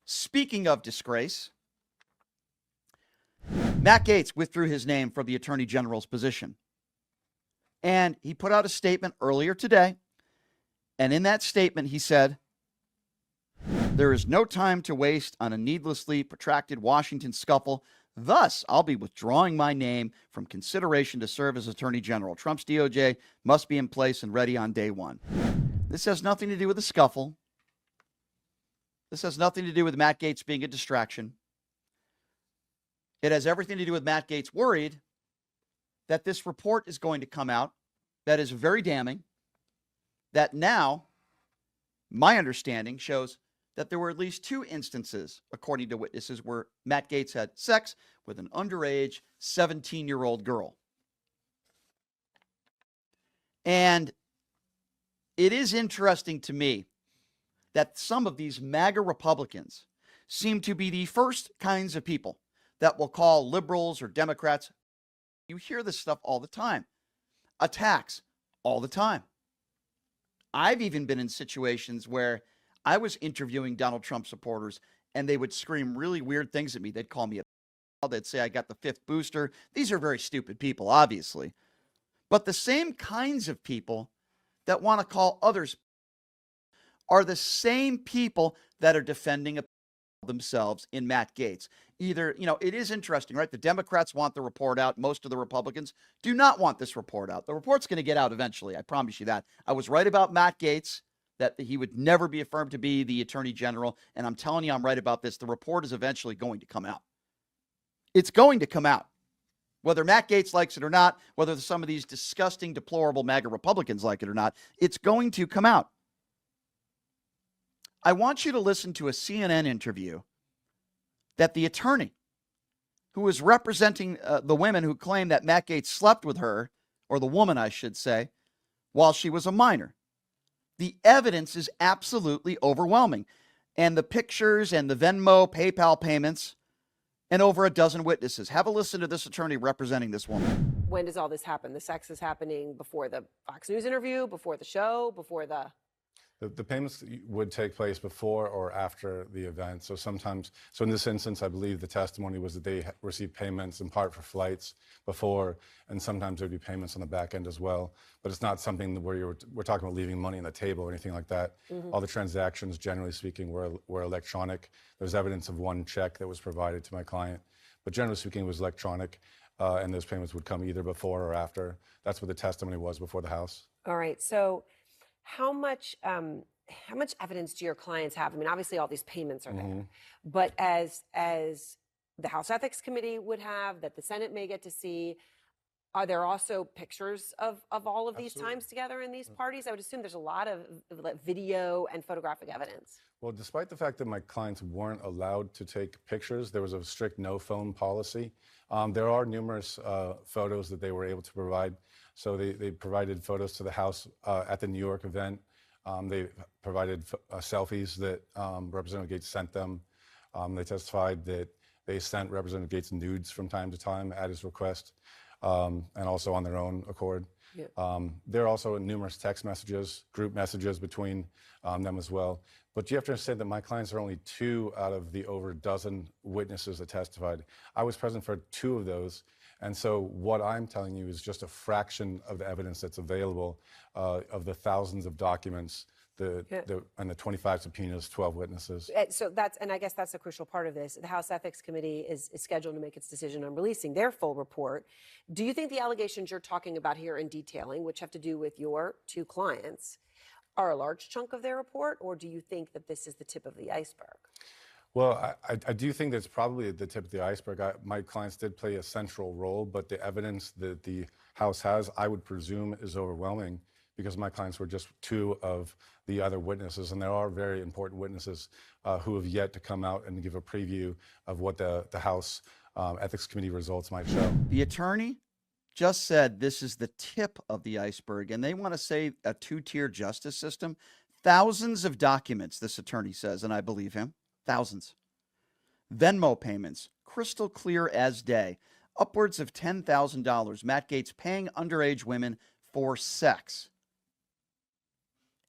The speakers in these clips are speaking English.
Speaking of disgrace, Matt Gaetz withdrew his name from the Attorney General's position. And he put out a statement earlier today. And in that statement, he said, "There is no time to waste on a needlessly protracted Washington scuffle. Thus, I'll be withdrawing my name from consideration to serve as Attorney General. Trump's DOJ must be in place and ready on day one." This has nothing to do with the scuffle. This has nothing to do with Matt Gaetz being a distraction. It has everything to do with Matt Gaetz worried that this report is going to come out that is very damning, that now, my understanding shows that there were at least 2 instances, according to witnesses, where Matt Gaetz had sex with an underage 17-year-old girl. And it is interesting to me that some of these MAGA Republicans seem to be the first kinds of people that will call liberals or Democrats. You hear this stuff all the time. Attacks all the time. I've even been in situations where I was interviewing Donald Trump supporters and they would scream really weird things at me. They'd call me a, they'd say I got the 5th booster. These are very stupid people, obviously. But the same kinds of people that want to call others are the same people that are defending themselves in Matt Gaetz. Either, it is interesting, right? The Democrats want the report out. Most of the Republicans do not want this report out. The report's going to get out eventually. I promise you that. I was right about Matt Gaetz, that he would never be affirmed to be the Attorney General. And I'm telling you, I'm right about this. The report is eventually going to come out. It's going to come out. Whether Matt Gaetz likes it or not, whether some of these disgusting, deplorable MAGA Republicans like it or not, it's going to come out. I want you to listen to a CNN interview that the attorney who was representing the women who claim that Matt Gaetz slept with her, or the woman, I should say, while she was a minor. The evidence is absolutely overwhelming. And the pictures and the Venmo, PayPal payments, and over a dozen witnesses. Have a listen to this attorney representing this woman. When does all this happen? The sex is happening before the Fox News interview, before the show, before the... The payments would take place before or after the event. So sometimes, in this instance, I believe the testimony was that they received payments in part for flights before, and sometimes there'd be payments on the back end as well. But it's not something where we're talking about leaving money on the table or anything like that. Mm-hmm. All the transactions, generally speaking, were electronic. There's evidence of one check that was provided to my client, but generally speaking, it was electronic, and those payments would come either before or after. That's what the testimony was before the House. All right. So how much evidence do your clients have? I mean, obviously all these payments are there, but as the House Ethics Committee would have, that the Senate may get to see, are there also pictures of all of these times together in these parties? I would assume there's a lot of video and photographic evidence. Well, despite the fact that my clients weren't allowed to take pictures, there was a strict no phone policy. There are numerous photos that they were able to provide. So they provided photos to the House at the New York event. They provided selfies that Representative Gaetz sent them. They testified that they sent Representative Gaetz nudes from time to time at his request, and also on their own accord. Yeah. There are also numerous text messages, group messages between them as well. But you have to understand that my clients are only 2 out of the over a dozen witnesses that testified. I was present for 2 of those. And so what I'm telling you is just a fraction of the evidence that's available of the thousands of documents, and the 25 subpoenas, 12 witnesses. So and I guess that's a crucial part of this. The House Ethics Committee is scheduled to make its decision on releasing their full report. Do you think the allegations you're talking about here and detailing, which have to do with your 2 clients, are a large chunk of their report, or do you think that this is the tip of the iceberg? Well, I do think that's probably the tip of the iceberg. My clients did play a central role, but the evidence that the House has, I would presume, is overwhelming because my clients were just 2 of the other witnesses, and there are very important witnesses who have yet to come out and give a preview of what the House Ethics Committee results might show. The attorney just said this is the tip of the iceberg, and they want to say a 2-tier justice system. Thousands of documents, this attorney says, and I believe him. Thousands. Venmo payments, crystal clear as day. Upwards of $10,000. Matt Gaetz paying underage women for sex.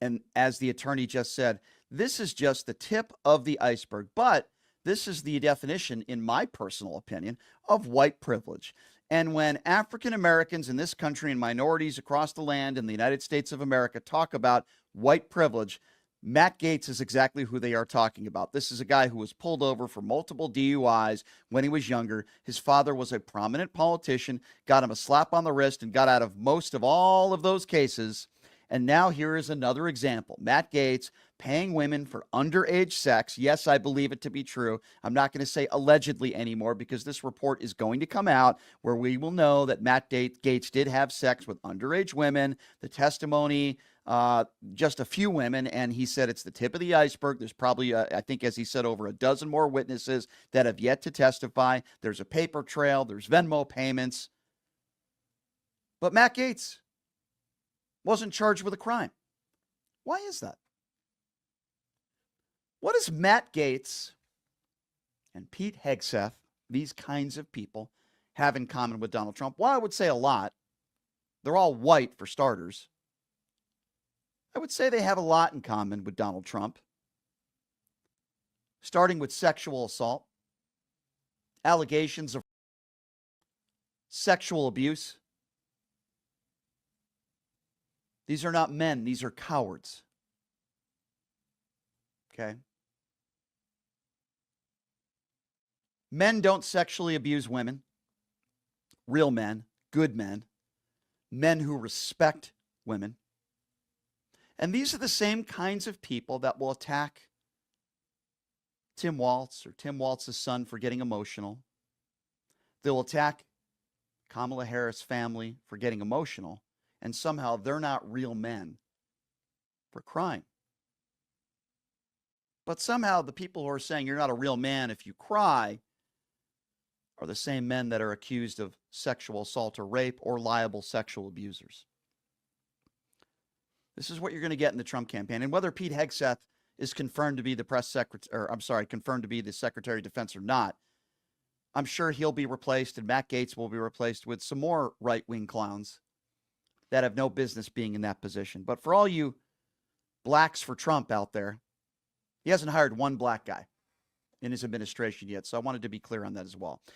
And as the attorney just said, This is just the tip of the iceberg. But this is the definition, in my personal opinion, of white privilege. And when African Americans in this country and minorities across the land in the United States of America talk about white privilege, Matt Gaetz is exactly who they are talking about. This is a guy who was pulled over for multiple DUIs when he was younger. His father was a prominent politician, got him a slap on the wrist, and got out of most of all of those cases. And now here is another example. Matt Gaetz paying women for underage sex. Yes, I believe it to be true. I'm not going to say allegedly anymore because this report is going to come out where we will know that Matt Gaetz did have sex with underage women. The testimony, just a few women, and he said it's the tip of the iceberg. There's probably, I think, as he said, over a dozen more witnesses that have yet to testify. There's a paper trail. There's Venmo payments. But Matt Gaetz wasn't charged with a crime. Why is that? What does Matt Gaetz and Pete Hegseth, these kinds of people, have in common with Donald Trump? Well, I would say a lot. They're all white, for starters. I would say they have a lot in common with Donald Trump, starting with sexual assault, allegations of sexual abuse. These are not men. These are cowards. Okay? Men don't sexually abuse women. Real men, good men, men who respect women. And these are the same kinds of people that will attack Tim Walz or Tim Walz's son for getting emotional. They'll attack Kamala Harris' family for getting emotional. And somehow they're not real men for crying. But somehow the people who are saying you're not a real man if you cry are the same men that are accused of sexual assault or rape or liable sexual abusers. This is what you're going to get in the Trump campaign. And whether Pete Hegseth is confirmed to be the confirmed to be the Secretary of Defense or not, I'm sure he'll be replaced and Matt Gaetz will be replaced with some more right-wing clowns that have no business being in that position. But for all you blacks for Trump out there, he hasn't hired one black guy in his administration yet. So I wanted to be clear on that as well.